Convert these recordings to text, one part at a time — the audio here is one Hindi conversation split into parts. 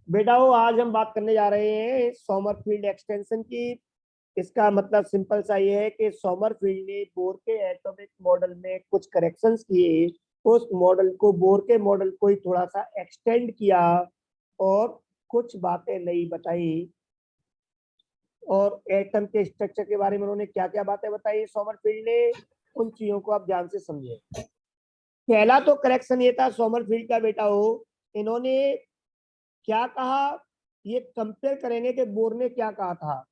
बेटाओ आज हम बात करने जा रहे हैं सोमरफील्ड एक्सटेंशन की। इसका मतलब सिंपल सा ये है कि सोमरफील्ड ने बोर के एटॉमिक मॉडल में कुछ करेक्शंस किए। उस मॉडल को बोर के मॉडल को ही थोड़ा सा एक्सटेंड किया और कुछ बातें नई बताई। और एटम के स्ट्रक्चर के बारे में उन्होंने क्या क्या बातें बताई सोमरफील्ड ने, उन चीजों को आप ध्यान से समझे। पहला तो करेक्शन ये था सोमरफील्ड का, बेटा हो इन्होंने क्या कहा, ये कंपेयर करेंगे कि बोर ने क्या कहा था।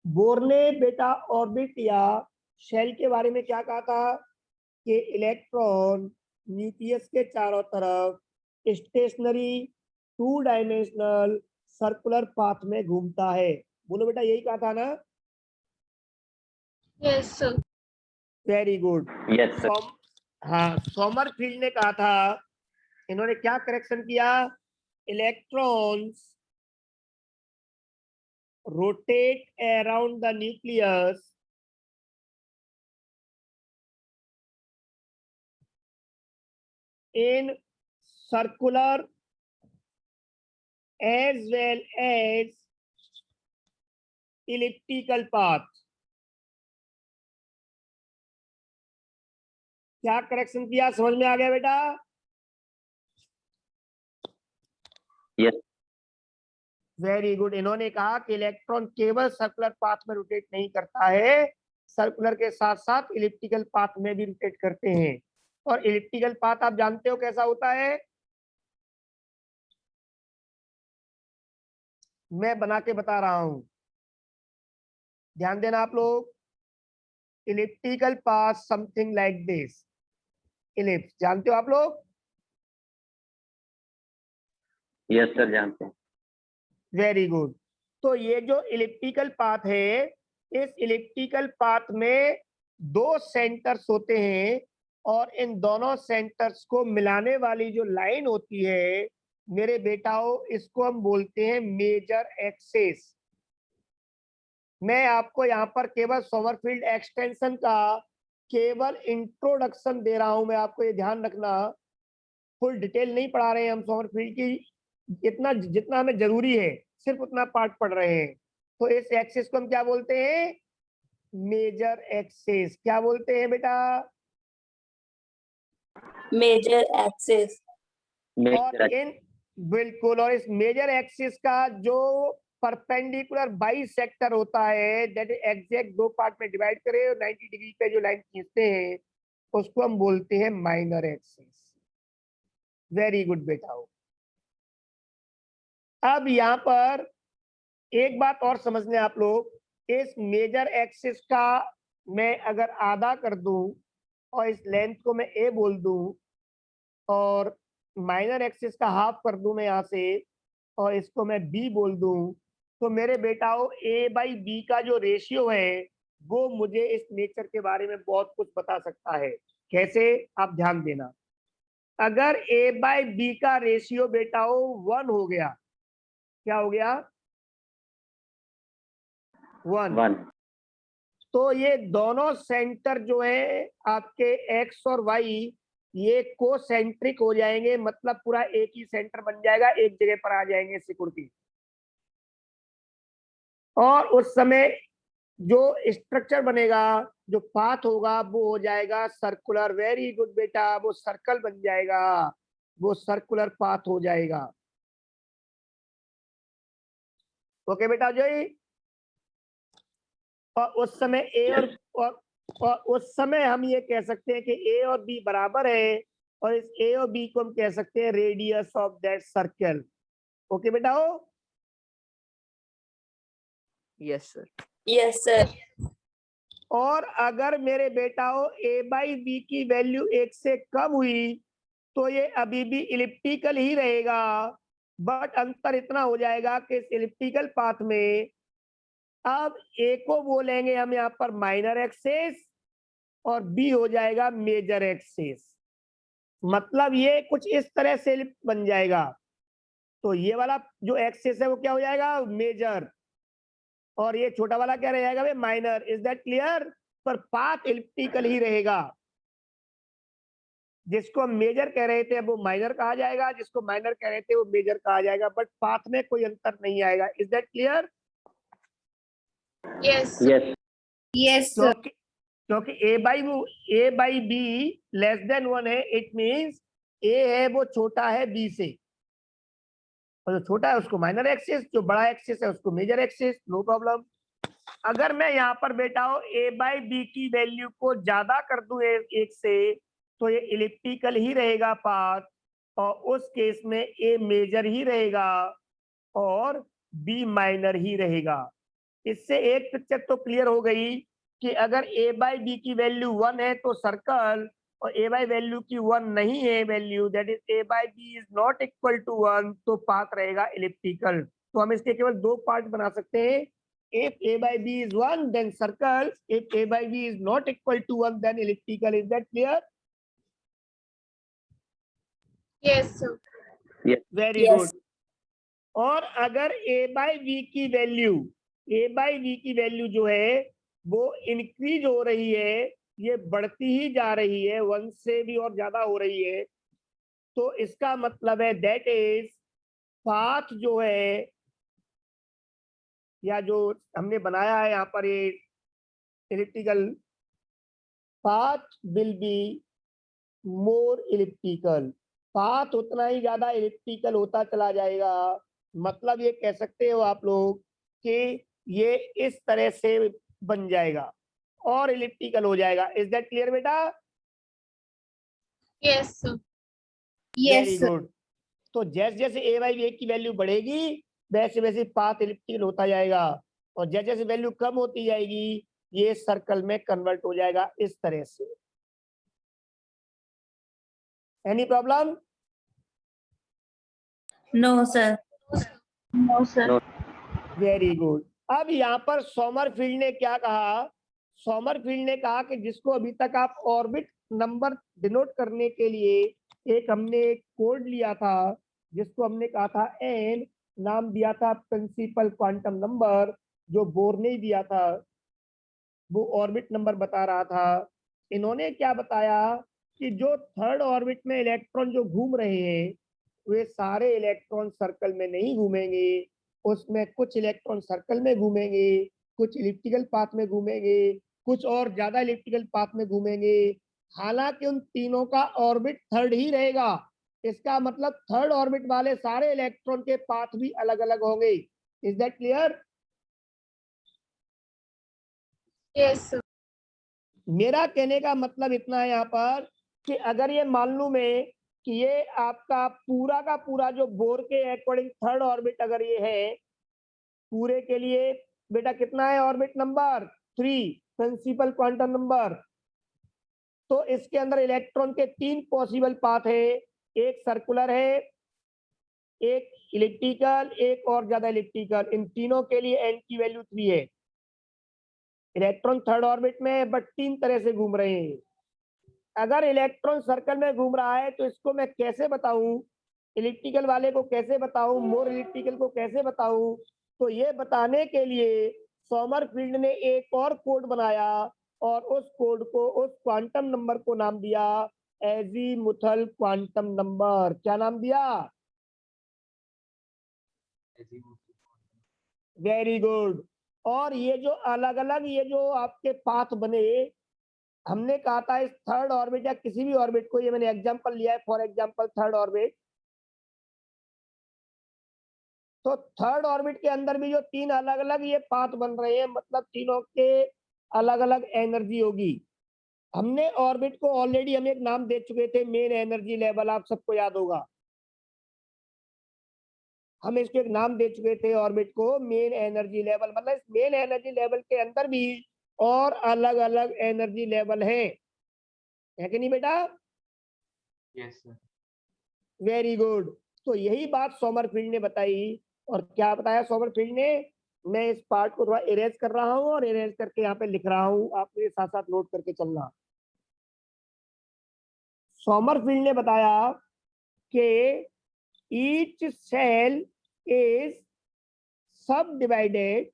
बोर ने बेटा ऑर्बिट या शेल के बारे में क्या कहा था कि इलेक्ट्रॉन न्यूक्लियस के चारों तरफ स्टेशनरी 2 डायमेंशनल सर्कुलर पाथ में घूमता है। बोलो बेटा, यही कहा था ना? Yes sir. Very good. Yes sir. हाँ, सोमरफील्ड ने कहा था, इन्होंने क्या करेक्शन किया, electrons rotate around the nucleus in circular as well as elliptical path। क्या करेक्शन किया, समझ में आ गया बेटा? यस। Very good. इन्होंने कहा कि इलेक्ट्रॉन केवल सर्कुलर पाथ में रोटेट नहीं करता है, सर्कुलर के साथ साथ इलिप्टिकल पाथ में भी रोटेट करते हैं। और इलिप्टिकल पाथ आप जानते हो कैसा होता है, मैं बना के बता रहा हूं, ध्यान देना आप लोग। Elliptical path something like this. Ellipse जानते हो आप लोग? यस सर, जानते हैं। Very good. तो ये जो इलिप्टिकल पाथ है, इस इलिप्टिकल पाथ में 2 सेंटर्स होते हैं और इन दोनों सेंटर्स को मिलाने वाली जो लाइन होती है मेरे बेटाओ, इसको हम बोलते हैं मेजर एक्सिस। मैं आपको यहाँ पर केवल सोमरफील्ड एक्सटेंशन का केवल इंट्रोडक्शन दे रहा हूं, मैं आपको ये ध्यान रखना, फुल डिटेल नहीं पढ़ा रहे हैं हम सोमरफील्ड की। इतना जितना हमें जरूरी है सिर्फ उतना पार्ट पढ़ रहे हैं। तो इस एक्सिस को हम क्या बोलते हैं, मेजर एक्सिस। क्या बोलते हैं बेटा? Major axis. और इन बिल्कुल, और इस मेजर एक्सिस का जो परपेंडिकुलर बाई सेक्टर होता है, दैट एग्जैक्ट 2 पार्ट में डिवाइड करे और 90 डिग्री पे जो लाइन खींचते हैं उसको हम बोलते हैं माइनर एक्सिस। वेरी गुड बेटा। अब यहाँ पर एक बात और समझने आप लोग, इस मेजर एक्सिस का मैं अगर आधा कर दूं और इस लेंथ को मैं ए बोल दूं और माइनर एक्सिस का हाफ कर दूं मैं यहाँ से और इसको मैं बी बोल दूं, तो मेरे बेटाओ ए बाई बी का जो रेशियो है वो मुझे इस नेचर के बारे में बहुत कुछ बता सकता है। कैसे, आप ध्यान देना। अगर ए बाई बी का रेशियो बेटाओ 1 हो गया, क्या हो गया? 1। तो ये दोनों सेंटर जो है आपके एक्स और वाई, ये कोसेंट्रिक हो जाएंगे, मतलब पूरा एक ही सेंटर बन जाएगा, एक जगह पर आ जाएंगे सिकुड़ के। और उस समय जो स्ट्रक्चर बनेगा, जो पाथ होगा वो हो जाएगा सर्कुलर। वेरी गुड बेटा, वो सर्कल बन जाएगा, वो सर्कुलर पाथ हो जाएगा। ओके बेटा जोई। और उस समय ए और उस समय हम ये कह सकते हैं कि ए और बी बराबर है, और इस ए और बी को हम कह सकते हैं radius of that circle. Okay बेटा हो? Yes sir. Yes sir. और अगर मेरे बेटा हो ए बाई बी की वैल्यू 1 से कम हुई तो ये अभी भी इलिप्टिकल ही रहेगा, बट अंतर इतना हो जाएगा कि इस इलिप्टिकल पाथ में अब ए को बोलेंगे हम यहाँ पर माइनर एक्सिस और बी हो जाएगा मेजर एक्सिस। मतलब ये कुछ इस तरह से बन जाएगा। तो ये वाला जो एक्सिस है वो क्या हो जाएगा, मेजर, और ये छोटा वाला क्या रहेगा, माइनर। Is that clear? पर पाथ इलिप्टिकल ही रहेगा। जिसको हम मेजर कह रहे थे वो माइनर कहा जाएगा, जिसको माइनर कह रहे थे वो मेजर कहा जाएगा, बट पाथ में कोई अंतर नहीं आएगा। Is that clear? Yes. Yes. Yes, sir. क्योंकि ए बाई बी लेस देन 1 है, इट मींस ए है वो छोटा है बी से, और जो छोटा है उसको माइनर एक्सिस, जो बड़ा एक्सिस है उसको मेजर एक्सिस, नो प्रॉब्लम। अगर मैं यहाँ पर बेटा ए बाई बी की वैल्यू को ज्यादा कर दूं एक से, तो ये इलिप्टिकल ही रहेगा पाथ, और उस केस में ए मेजर ही रहेगा और बी माइनर ही रहेगा। इससे एक पिक्चर तो क्लियर हो गई कि अगर ए बाई बी की वैल्यू 1 है तो सर्कल, और ए बाई वैल्यू की 1 नहीं है value, that is a by b is not equal to 1, तो पाथ रहेगा इलिप्टिकल। तो हम इसके केवल दो पार्ट बना सकते हैं, if a by b is 1 then circle, if a by b is not equal to 1 then elliptical. Is that clear? Yes, sir. Very Yes. good. और अगर a by b की वैल्यू जो है वो इंक्रीज हो रही है, ये बढ़ती ही जा रही है, 1 से भी और ज्यादा हो रही है, तो इसका मतलब है दैट इज पाथ जो है, या जो हमने बनाया है यहाँ पर ये elliptical path will be more elliptical, path उतना ही ज्यादा इलिप्टिकल होता चला जाएगा। मतलब ये कह सकते हो आप लोग कि ये इस तरह से बन जाएगा और इलिप्टिकल हो जाएगा। इज दैट क्लियर बेटा? Yes, sir. Very Yes, sir. Good. तो जैसे जैसे ए बाई बी की वैल्यू बढ़ेगी वैसे वैसे पाथ इलिप्टिकल होता जाएगा, और जैसे जैसे वैल्यू कम होती जाएगी ये सर्कल में कन्वर्ट हो जाएगा इस तरह से। Any problem? No, sir. No, sir. No. Very good. अब यहाँ पर सोमरफील्ड ने क्या कहा? सोमरफील्ड ने कहा कि जिसको अभी तक आप ऑर्बिट नंबर डिनोट करने के लिए एक हमने एक कोड लिया था, जिसको हमने कहा था एन, नाम दिया था प्रिंसिपल क्वांटम नंबर, जो बोर ने दिया था, वो ऑर्बिट नंबर बता रहा था। इन्होंने क्या बताया कि जो थर्ड ऑर्बिट में इलेक्ट्रॉन जो घूम रहे हैं वे सारे इलेक्ट्रॉन सर्कल में नहीं घूमेंगे, उसमें कुछ इलेक्ट्रॉन सर्कल में घूमेंगे, कुछ इलिप्टिकल पाथ में घूमेंगे, कुछ और ज्यादा इलिप्टिकल पाथ में घूमेंगे। हालांकि उन तीनों का ऑर्बिट थर्ड ही रहेगा, इसका मतलब थर्ड ऑर्बिट वाले सारे इलेक्ट्रॉन के पाथ भी अलग अलग होंगे। Is that clear? Yes, sir. मेरा कहने का मतलब इतना है यहाँ पर कि अगर ये मान लूं मैं कि ये आपका पूरा का पूरा जो बोर के अकॉर्डिंग थर्ड ऑर्बिट अगर ये है, पूरे के लिए बेटा कितना है orbit number? 3, principal quantum number. तो इसके अंदर इलेक्ट्रॉन के 3 पॉसिबल पाथ है, एक सर्कुलर है, एक इलिप्टिकल, एक और ज्यादा इलिप्टिकल। इन तीनों के लिए एन की वैल्यू 3 है। इलेक्ट्रॉन थर्ड ऑर्बिट में है बट 3 तरह से घूम रहे हैं। अगर इलेक्ट्रॉन सर्कल में घूम रहा है तो इसको मैं कैसे बताऊं? इलिप्टिकल वाले को कैसे बताऊं, मोर इलिप्टिकल को कैसे बताऊं? तो ये बताने के लिए सोमरफील्ड ने एक और कोड बनाया, और उस कोड को, उस क्वांटम नंबर को नाम दिया एजीमुथल क्वांटम नंबर। क्या नाम दिया? Very good. और ये जो अलग अलग ये जो आपके पाथ बने, हमने कहा था इस थर्ड ऑर्बिट या किसी भी ऑर्बिट को, ये मैंने एग्जांपल लिया है, फॉर एग्जांपल थर्ड ऑर्बिट, तो थर्ड ऑर्बिट के अंदर भी जो 3 अलग अलग ये पाथ बन रहे हैं, मतलब तीनों के अलग अलग एनर्जी होगी। हमने ऑर्बिट को ऑलरेडी हम एक नाम दे चुके थे, मेन एनर्जी लेवल, आप सबको याद होगा। हम इसको एक नाम दे चुके थे ऑर्बिट को, मेन एनर्जी लेवल। मतलब इस मेन एनर्जी लेवल के अंदर भी और अलग अलग एनर्जी लेवल है कि नहीं बेटा? Yes sir. Very good. तो यही बात सोमरफील्ड ने बताई। और क्या बताया सोमरफील्ड ने? मैं इस पार्ट को थोड़ा इरेज कर रहा हूं और इरेज करके यहाँ पे लिख रहा हूं, आप मेरे साथ साथ नोट करके चलना। सोमरफील्ड ने बताया कि ईच सेल इज सब डिवाइडेड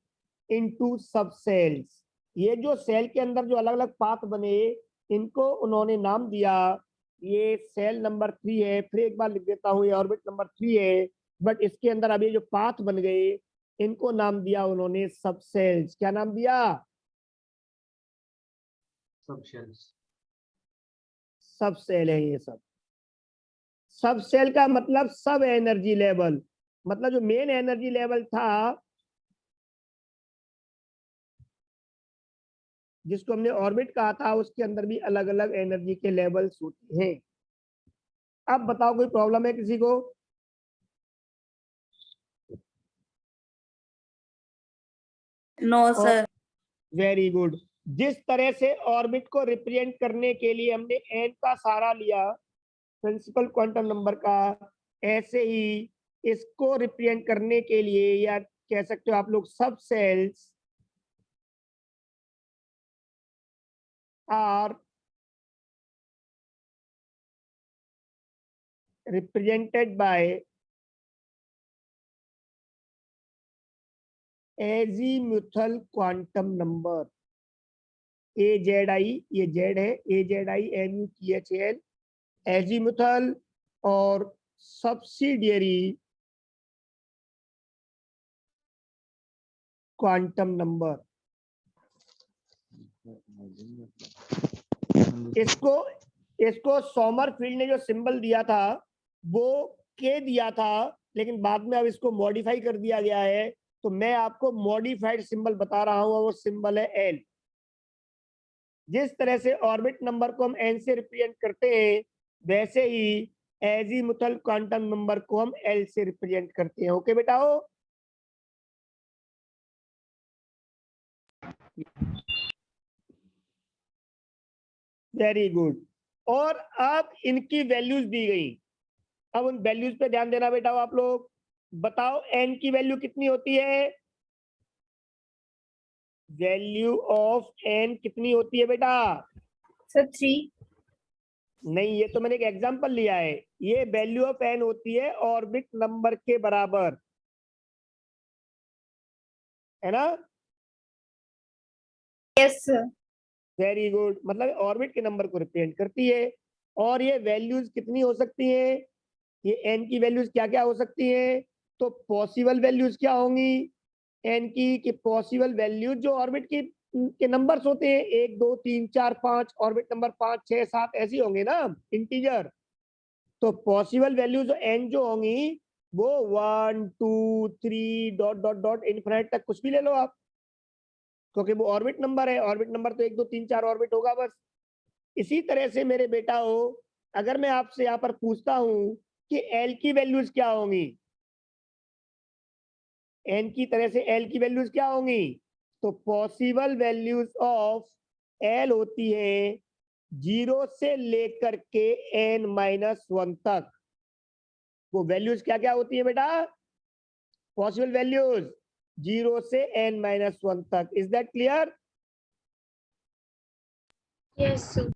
इनटू सब सेल्स। ये जो सेल के अंदर जो अलग अलग पाथ बने, इनको उन्होंने नाम दिया ये सेल नंबर 3 है, फिर एक बार लिख देता हूँ, ये ऑर्बिट नंबर 3 है, बट इसके अंदर अब ये जो पाथ बन गए इनको नाम दिया उन्होंने सब सेल्स। क्या नाम दिया? सब shells. सब सेल है ये सब। सब सेल का मतलब सब एनर्जी लेवल, मतलब जो मेन एनर्जी लेवल था जिसको हमने ऑर्बिट कहा था, उसके अंदर भी अलग अलग एनर्जी के लेवल्स होते हैं। अब बताओ कोई प्रॉब्लम है किसी को? No sir. Very good. जिस तरह से ऑर्बिट को रिप्रेजेंट करने के लिए हमने एन का सहारा लिया प्रिंसिपल क्वांटम नंबर का, ऐसे ही इसको रिप्रेजेंट करने के लिए, या कह सकते हो आप लोग, sub shells are represented by azimuthal quantum number AZI, ये Z है, AZIMUTHAL, azimuthal और subsidiary क्वांटम नंबर। इसको सोमरफील्ड ने जो सिंबल दिया था वो के दिया था, लेकिन बाद में अब इसको मॉडिफाई कर दिया गया है, तो मैं आपको मॉडिफाइड सिंबल बता रहा हूं, वो सिंबल है एल। जिस तरह से ऑर्बिट नंबर को हम एन से रिप्रेजेंट करते हैं, वैसे ही एजीमुथल क्वांटम नंबर को हम एल से रिप्रेजेंट करते हैं। ओके बेटा? हो वेरी गुड। और अब इनकी वैल्यूज दी गई, अब उन वैल्यूज पे ध्यान देना बेटा। आप लोग बताओ एन की वैल्यू कितनी होती है? वैल्यू ऑफ एन कितनी होती है बेटा? सर 3। नहीं, ये तो मैंने एक एग्जांपल लिया है। ये वैल्यू ऑफ एन होती है ऑर्बिट नंबर के बराबर, है ना? Yes sir. Very good. मतलब ऑर्बिट के नंबर को रिप्रेजेंट करती है। और ये वैल्यूज कितनी हो सकती हैं? ये एन की वैल्यूज क्या क्या हो सकती हैं? तो पॉसिबल वैल्यूज क्या होंगी एन की? कि पॉसिबल वैल्यूज जो ऑर्बिट की के नंबर्स होते हैं, 1 2 3 4 5, ऑर्बिट नंबर 5 6 7 ऐसी होंगे ना, इंटीजर। तो पॉसिबल वैल्यूज एन जो होंगी वो 1 2 3 डॉट डॉट डॉट इनफिनिट तक कुछ भी ले लो आप, क्योंकि वो ऑर्बिट नंबर है। ऑर्बिट नंबर तो 1 2 3 4 ऑर्बिट होगा बस। इसी तरह से मेरे बेटा हो, अगर मैं आपसे यहाँ पर पूछता हूं कि एल की वैल्यूज क्या होंगी, एन की तरह से एल की वैल्यूज क्या होंगी? तो पॉसिबल वैल्यूज ऑफ एल होती है 0 से लेकर के n-1 तक। वो वैल्यूज क्या क्या होती है बेटा? पॉसिबल वैल्यूज 0 से n-1 तक। Is that clear? Yes sir.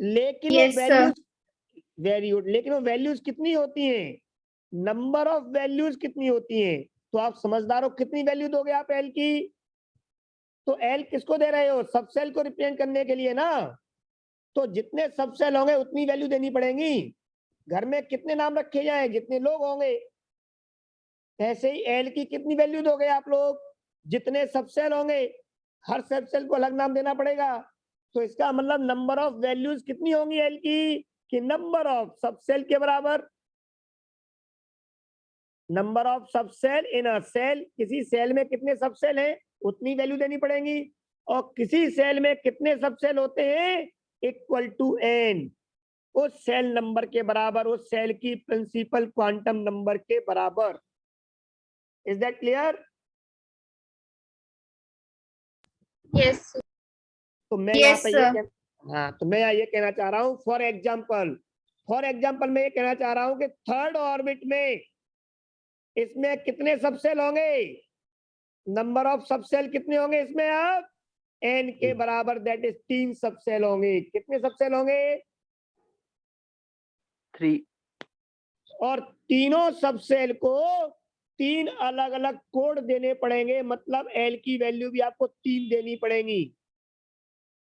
लेकिन Yes, वो वैल्यूज, वेरी गुड, लेकिन वो वैल्यूज कितनी होती हैं? नंबर ऑफ वैल्यूज कितनी होती हैं? तो आप समझदार हो, कितनी वैल्यू दोगे आप एल की? तो एल किसको दे रहे हो? सब सेल को रिप्रेजेंट करने के लिए ना। तो जितने सब सेल होंगे उतनी वैल्यू देनी पड़ेगी। घर में कितने नाम रखे जाए, जितने लोग होंगे, ऐसे ही एल की कितनी वैल्यू दोगे आप लोग? जितने सब सेल होंगे, हर सब सेल को अलग नाम देना पड़ेगा। तो इसका मतलब नंबर ऑफ वैल्यूज कितनी होंगी एल की? कि नंबर ऑफ सब सेल के बराबर। नंबर ऑफ सब सेल इन अ सेल, किसी सेल में कितने सब सेल हैं उतनी वैल्यू देनी पड़ेगी। और किसी सेल में कितने सब सेल होते हैं? इक्वल टू एन, उस सेल नंबर के बराबर, उस सेल की प्रिंसिपल क्वांटम नंबर के बराबर। Is that clear? Yes sir. तो मैं यहाँ Yes, पे sir. हाँ, तो मैं यहाँ ये कहना चाह रहा हूँ, फॉर एग्जाम्पल मैं ये कहना चाह रहा हूँ कि थर्ड ऑर्बिट में इसमें कितने सब सेल होंगे? नंबर ऑफ सब सेल कितने होंगे इसमें? आप एन के बराबर, दैट इज 3 सब सेल होंगे। कितने सब सेल होंगे? 3। और तीनों सब सेल को 3 अलग अलग कोड देने पड़ेंगे, मतलब एल की वैल्यू भी आपको 3 देनी पड़ेगी।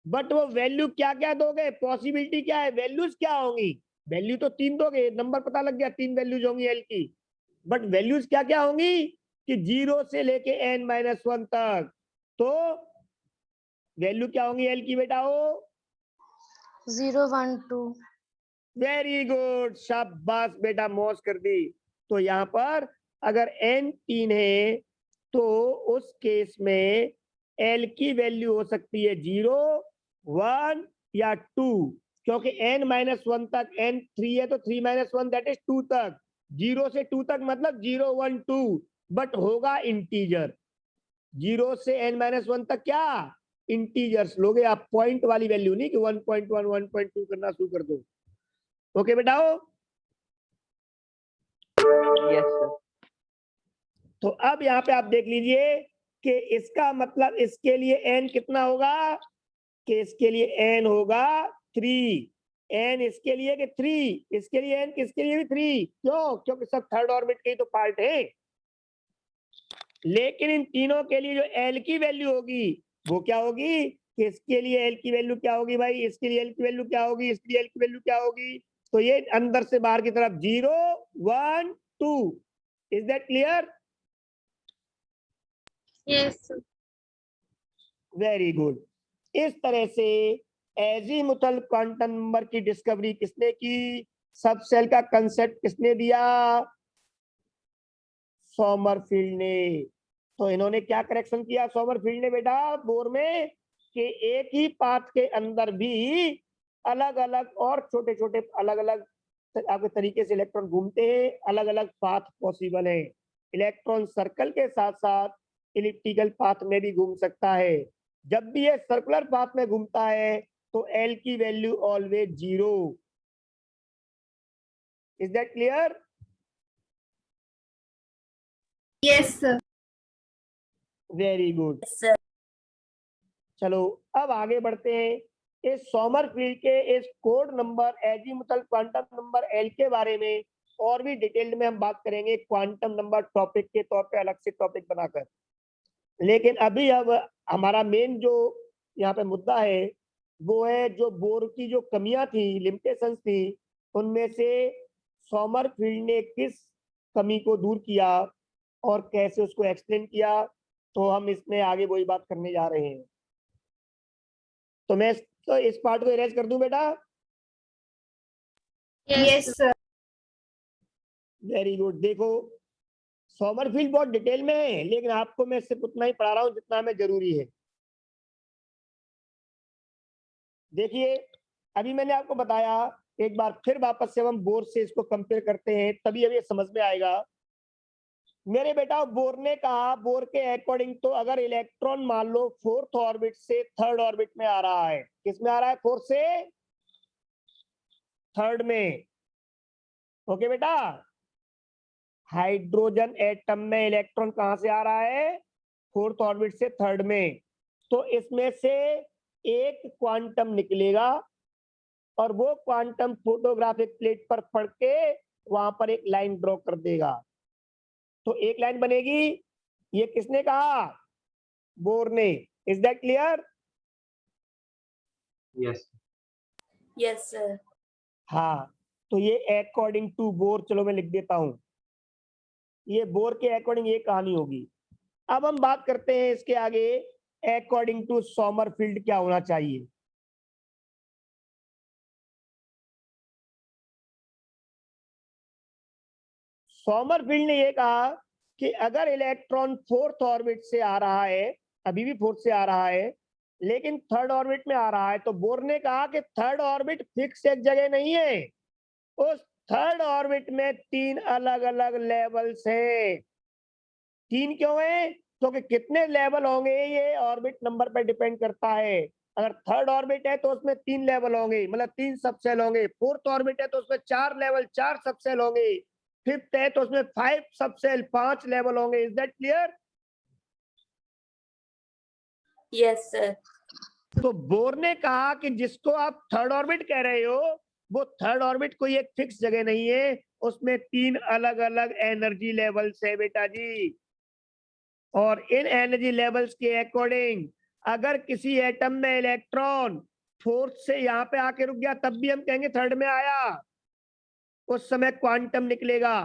बट वो वैल्यू क्या क्या दोगे, पॉसिबिलिटी क्या है, वैल्यूज क्या होंगी, वैल्यू तो 3 दोगे, नंबर पता लग गया 3 वैल्यूज होंगी एल की, बट वैल्यूज क्या क्या होंगी कि 0 से लेके n-1 तक। तो वैल्यू क्या होंगी एल की बेटाओ? 0 1 2। वेरी गुड, शाबाश बेटा, मौज कर दी। तो यहाँ पर अगर n 3 है तो उस केस में l की वैल्यू हो सकती है 0, 1 या 2, क्योंकि n-1 तक, n 3 है तो 3-1 दैट इज 2 तक, 0 से 2 तक मतलब 0 1 2, बट होगा इंटीजर। 0 से n-1 तक क्या इंटीजर्स लोगे आप, पॉइंट वाली वैल्यू नहीं कि 1.1 1.2 करना शुरू कर दो। ओके बेटाओ? Yes, sir. तो अब यहाँ पे आप देख लीजिए कि इसका मतलब इसके लिए n कितना होगा, कि इसके लिए n होगा 3, n इसके लिए कि 3, इसके लिए n किसके लिए भी 3, क्यों? क्योंकि सब थर्ड ऑर्बिट के ही तो पार्ट है। लेकिन इन तीनों के लिए जो l की वैल्यू होगी वो क्या होगी, कि इसके लिए l की वैल्यू क्या होगी भाई, इसके लिए l की वैल्यू क्या होगी, इसके लिए l की वैल्यू क्या होगी, तो ये अंदर से बाहर की तरफ 0 1 2। Is that clear? Yes, sir. Very good. इस तरह से एजीमुथल क्वांटम नंबर की डिस्कवरी किसने की, सब सेल का कंसेप्ट किसने दिया, सोमरफील्ड ने। तो इन्होंने क्या करेक्शन किया सोमरफील्ड ने बेटा बोर में, कि एक ही पाथ के अंदर भी अलग अलग और छोटे छोटे अलग अलग आपके तरीके से इलेक्ट्रॉन घूमते हैं, अलग अलग पाथ पॉसिबल है। इलेक्ट्रॉन सर्कल के साथ साथ इलिप्टिकल पाथ में भी घूम सकता है। जब भी ये सर्कुलर पाथ में घूमता है तो एल की value always 0। Is that clear? Yes, sir. Very good. Sir. चलो अब आगे बढ़ते हैं। इस सोमरफील्ड के इस code number azimuthal quantum number L के बारे में और भी डिटेल्ड में हम बात करेंगे क्वांटम नंबर टॉपिक के तौर पे अलग से टॉपिक बनाकर। लेकिन अभी अब हमारा मेन जो यहाँ पे मुद्दा है वो है जो बोर की जो कमियां थी, लिमिटेशंस थी, उनमें से सोमरफील्ड ने किस कमी को दूर किया और कैसे उसको एक्सप्लेन किया, तो हम इसमें आगे वही बात करने जा रहे हैं। तो मैं तो इस पार्ट को इरेज कर दूं बेटा? Yes, sir. Very good. देखो सोमरफील्ड बहुत डिटेल में है, लेकिन आपको मैं सिर्फ उतना ही पढ़ा रहा हूं जितना हमें जरूरी है। देखिए अभी मैंने आपको बताया, एक बार फिर वापस से हम बोर से इसको कंपेयर करते हैं, तभी अभी समझ में आएगा। मेरे बेटा बोर ने कहा, बोर के अकॉर्डिंग तो अगर इलेक्ट्रॉन मान लो फोर्थ ऑर्बिट से थर्ड ऑर्बिट में आ रहा है, किस में आ रहा है, फोर्थ से थर्ड में। ओके बेटा, हाइड्रोजन एटम में इलेक्ट्रॉन कहां से आ रहा है, फोर्थ ऑर्बिट से थर्ड में। तो इसमें से एक क्वांटम निकलेगा और वो क्वांटम फोटोग्राफिक प्लेट पर पड़ के वहां पर एक लाइन ड्रॉ कर देगा। तो एक लाइन बनेगी, ये किसने कहा, बोर ने। Is that clear? Yes. Yes, sir. हाँ, तो ये अकॉर्डिंग टू बोर, चलो मैं लिख देता हूं, ये बोर के अकॉर्डिंग ये कहानी होगी। अब हम बात करते हैं इसके आगे अकॉर्डिंग टू सोमरफील्ड क्या होना चाहिए। सोमरफील्ड ने ये कहा कि अगर इलेक्ट्रॉन फोर्थ ऑर्बिट से आ रहा है, अभी भी फोर्थ से आ रहा है, लेकिन थर्ड ऑर्बिट में आ रहा है, तो बोर ने कहा कि थर्ड ऑर्बिट फिक्स एक जगह नहीं है, उस थर्ड ऑर्बिट में 3 अलग अलग लेवल्स हैं। 3 क्यों है? क्योंकि कितने लेवल होंगे ये ऑर्बिट नंबर पर डिपेंड करता है। अगर थर्ड ऑर्बिट है तो उसमें 3 लेवल होंगे, मतलब 3 सबसेल होंगे। फोर्थ ऑर्बिट है तो उसमें 4 लेवल 4 सबसेल होंगे। फिफ्थ है तो उसमें 5 सबसेल 5 लेवल होंगे। Is that clear? Yes, sir. तो बोर ने कहा कि जिसको आप थर्ड ऑर्बिट कह रहे हो वो थर्ड ऑर्बिट कोई एक फिक्स जगह नहीं है, उसमें 3 अलग अलग एनर्जी लेवल्स है बेटा जी। और इन एनर्जी लेवल्स के अकॉर्डिंग अगर किसी एटम में इलेक्ट्रॉन फोर्थ से यहाँ पे आके रुक गया तब भी हम कहेंगे थर्ड में आया, उस समय क्वांटम निकलेगा।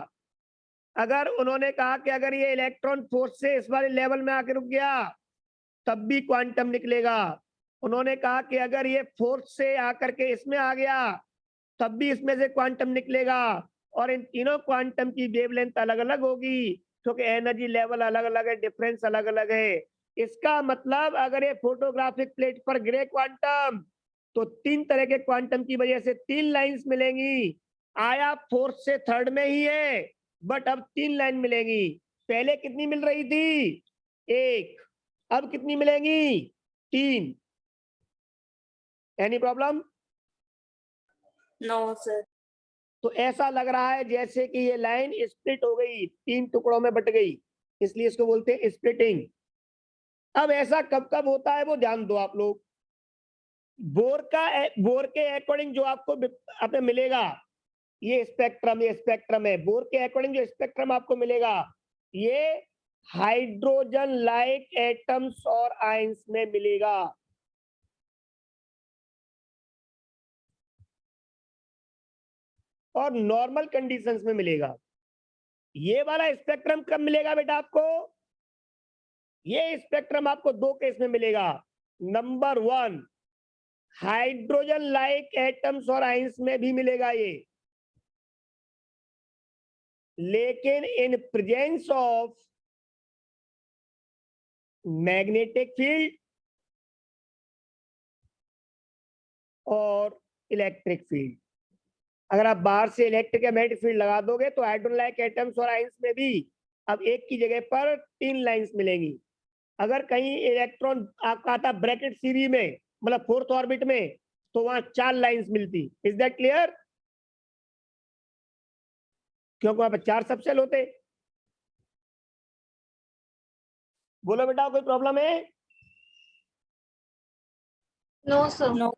अगर उन्होंने कहा कि अगर ये इलेक्ट्रॉन फोर्थ से इस वाले लेवल में आके रुक गया तब भी क्वांटम निकलेगा। उन्होंने कहा कि अगर ये फोर्थ से आकर के इसमें आ गया तब भी इसमें से क्वांटम निकलेगा। और इन तीनों क्वांटम की वेवलेंथ अलग अलग होगी क्योंकि एनर्जी लेवल अलग अलग है, डिफरेंस अलग अलग है। इसका मतलब अगर ये फोटोग्राफिक प्लेट पर गिरे क्वांटम तो 3 तरह के क्वांटम की वजह से 3 लाइंस मिलेंगी। आया फोर्थ से थर्ड में ही है बट अब 3 लाइन मिलेंगी। पहले कितनी मिल रही थी? 1, अब कितनी मिलेंगी? 3। Any problem? No, sir. तो ऐसा लग रहा है जैसे कि ये लाइन स्प्लिट हो गई, 3 टुकड़ों में बट गई, इसलिए इसको बोलते हैं स्प्लिटिंग। अब ऐसा कब कब होता है वो ध्यान दो आप लोग। बोर के अकॉर्डिंग जो आपको आपने मिलेगा, ये स्पेक्ट्रम है। बोर के अकॉर्डिंग जो स्पेक्ट्रम आपको मिलेगा ये हाइड्रोजन लाइक एटम्स और आयंस में मिलेगा। और नॉर्मल कंडीशंस में मिलेगा। ये वाला स्पेक्ट्रम कब मिलेगा बेटा आपको? ये स्पेक्ट्रम आपको 2 केस में मिलेगा। नंबर 1, हाइड्रोजन लाइक एटम्स और आयंस में भी मिलेगा ये, लेकिन in presence of magnetic field और इलेक्ट्रिक फील्ड। अगर आप बाहर से इलेक्ट्रिक या मैग्नेटिक फील्ड लगा दोगे तो हाइड्रोजन लाइक एटम्स और आयंस में भी अब एक की जगह पर 3 लाइंस मिलेंगी। अगर कहीं इलेक्ट्रॉन आपका आता ब्रैकेट सीरीज में, मतलब 4th ऑर्बिट में, तो वहां 4 लाइंस मिलती। Is that clear? क्योंकि वहां पर 4 सबसेल होते। बोलो बेटा, कोई प्रॉब्लम है? No, sir. No.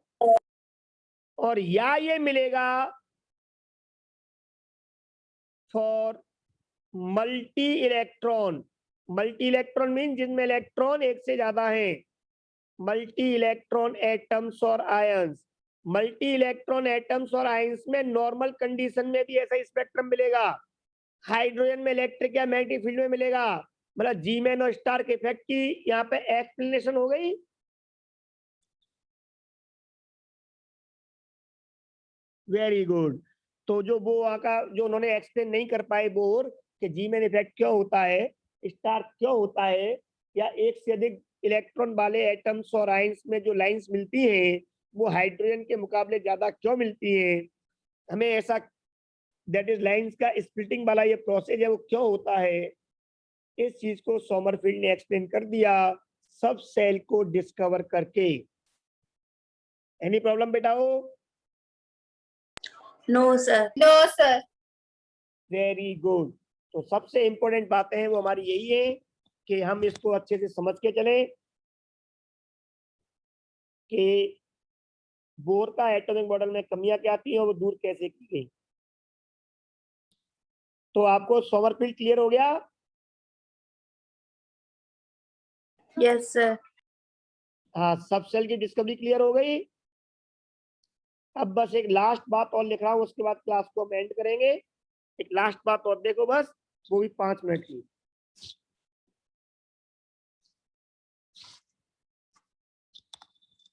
और या ये मिलेगा for multi electron. Multi electron mean जिनमें इलेक्ट्रॉन एक से ज्यादा है। मल्टी इलेक्ट्रॉन एटम्स और आयंस। मल्टी इलेक्ट्रॉन एटम्स और आयंस में नॉर्मल कंडीशन में भी ऐसा स्पेक्ट्रम मिलेगा। हाइड्रोजन में इलेक्ट्रिक या मैग्नेटिक फील्ड में मिलेगा। मतलब जी मैन और स्टार्क इफेक्ट की यहाँ पे एक्सप्लेनेशन हो गई। Very good. तो जो वो आका जो उन्होंने एक्सप्लेन नहीं कर पाए बोर कि जी मैन इफेक्ट क्यों होता है, स्टार्क क्यों होता है, या एक से अधिक इलेक्ट्रॉन वाले एटम्स और आयंस में जो लाइंस मिलती हैं वो हाइड्रोजन के मुकाबले ज्यादा क्यों मिलती हैं, हमें ऐसा दैट इज लाइंस का स्प्लिटिंग वाला ये प्रोसेस है वो क्यों होता है, इस चीज को सोमरफील्ड ने एक्सप्लेन कर दिया सब सेल को डिस्कवर करके। एनी प्रॉब्लम बेटा हो? No, sir. No, sir. Very good. तो सबसे इंपॉर्टेंट बातें हैं वो हमारी यही है कि हम इसको अच्छे से समझ के चलें कि बोर का एटॉमिक मॉडल में कमियां क्या थी और वो दूर कैसे की गई। तो आपको सोमरफील्ड क्लियर हो गया? Yes, sir. हाँ, सब सेल की डिस्कवरी क्लियर हो गई। अब बस एक लास्ट बात और लिख रहा हूँ, उसके बाद क्लास को हम एंड करेंगे। एक लास्ट बात और देखो बस, वो भी 5 मिनट की।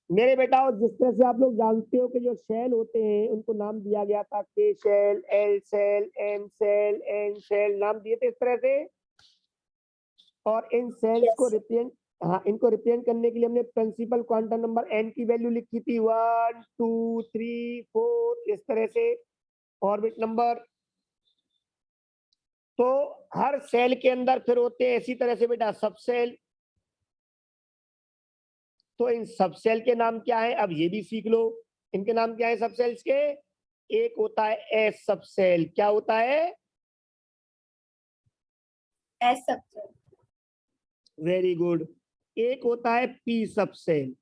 मेरे बेटाओ, जिस तरह से आप लोग जानते हो कि जो सेल होते हैं उनको नाम दिया गया था, K shell, L shell, M shell, N shell, नाम दिए थे इस तरह से। और इन सेल्स Yes. को रिप्रेजेंट, हाँ, इनको रिप्रेजेंट करने के लिए हमने प्रिंसिपल क्वांटम नंबर एन की वैल्यू लिखी थी 1 2 3 4 इस तरह से ऑर्बिट नंबर। तो हर सेल के अंदर फिर होते हैं इसी तरह से बेटा सब सेल। तो इन सब सेल के नाम क्या है अब ये भी सीख लो। इनके नाम क्या है सब सेल्स के? एक होता है एस सब सेल। क्या होता है? S sub. Very good. एक होता है पी सब सेल,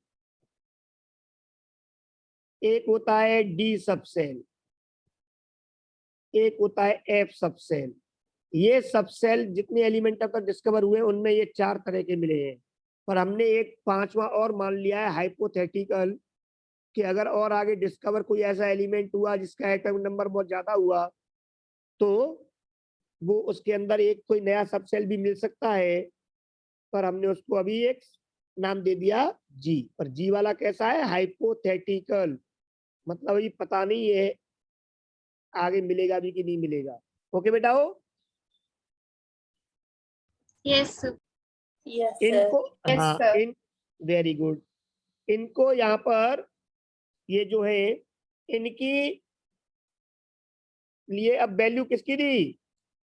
एक होता है डी सब सेल, एक होता है एफ सब सेल। ये सब सेल जितने एलिमेंट अब तक डिस्कवर हुए उनमें ये 4 तरह के मिले हैं। पर हमने एक पांचवा और मान लिया है हाइपोथेटिकल, कि अगर और आगे डिस्कवर कोई ऐसा एलिमेंट हुआ जिसका एटॉमिक नंबर बहुत ज्यादा हुआ तो वो उसके अंदर एक कोई नया सबसेल भी मिल सकता है, पर हमने उसको अभी एक नाम दे दिया जी। पर जी वाला कैसा है? हाइपोथेटिकल, मतलब अभी पता नहीं है आगे मिलेगा भी कि नहीं मिलेगा। ओके बेटा हो, Yes, sir. Yes, sir. इनको Yes, हाँ sir. इन वेरी गुड, इनको यहाँ पर ये जो है इनकी लिए अब वैल्यू किसकी दी?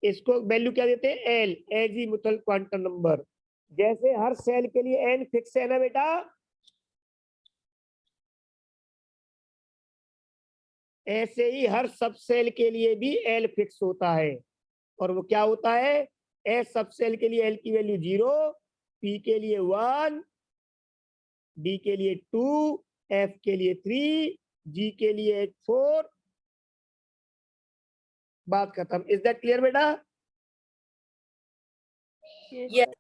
इसको वैल्यू क्या देते हैं? L, azimuthal quantum number. जैसे हर सेल के लिए एन फिक्स है ना बेटा, ऐसे ही हर सब सेल के लिए भी एल फिक्स होता है। और वो क्या होता है? एस सब सेल के लिए एल की वैल्यू 0, पी के लिए 1, डी के लिए 2, एफ के लिए 3, जी के लिए 4। बात खत्म। इज दैट क्लियर बेटा?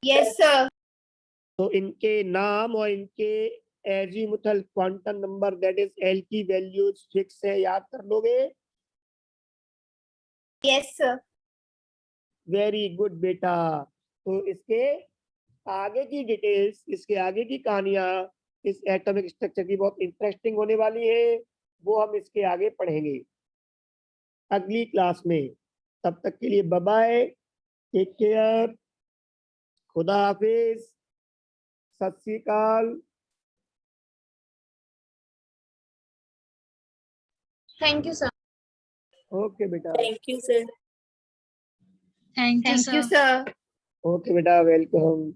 Yes, sir. तो इनके नाम और इनके azimuthal quantum number that is L की वैल्यूज फिक्स है, याद कर लोगे? Yes, sir. वेरी गुड बेटा। तो इसके आगे की डिटेल्स, इसके आगे की कहानियां इस एटॉमिक स्ट्रक्चर की बहुत इंटरेस्टिंग होने वाली है, वो हम इसके आगे पढ़ेंगे अगली क्लास में। तब तक के लिए बाय बाय, टेक केयर, खुदा हाफिज, सत श्री अकाल। Thank you, sir. ओके बेटा, Thank you, sir. Thank you, Thank you, sir. sir. Okay बेटा, वेलकम।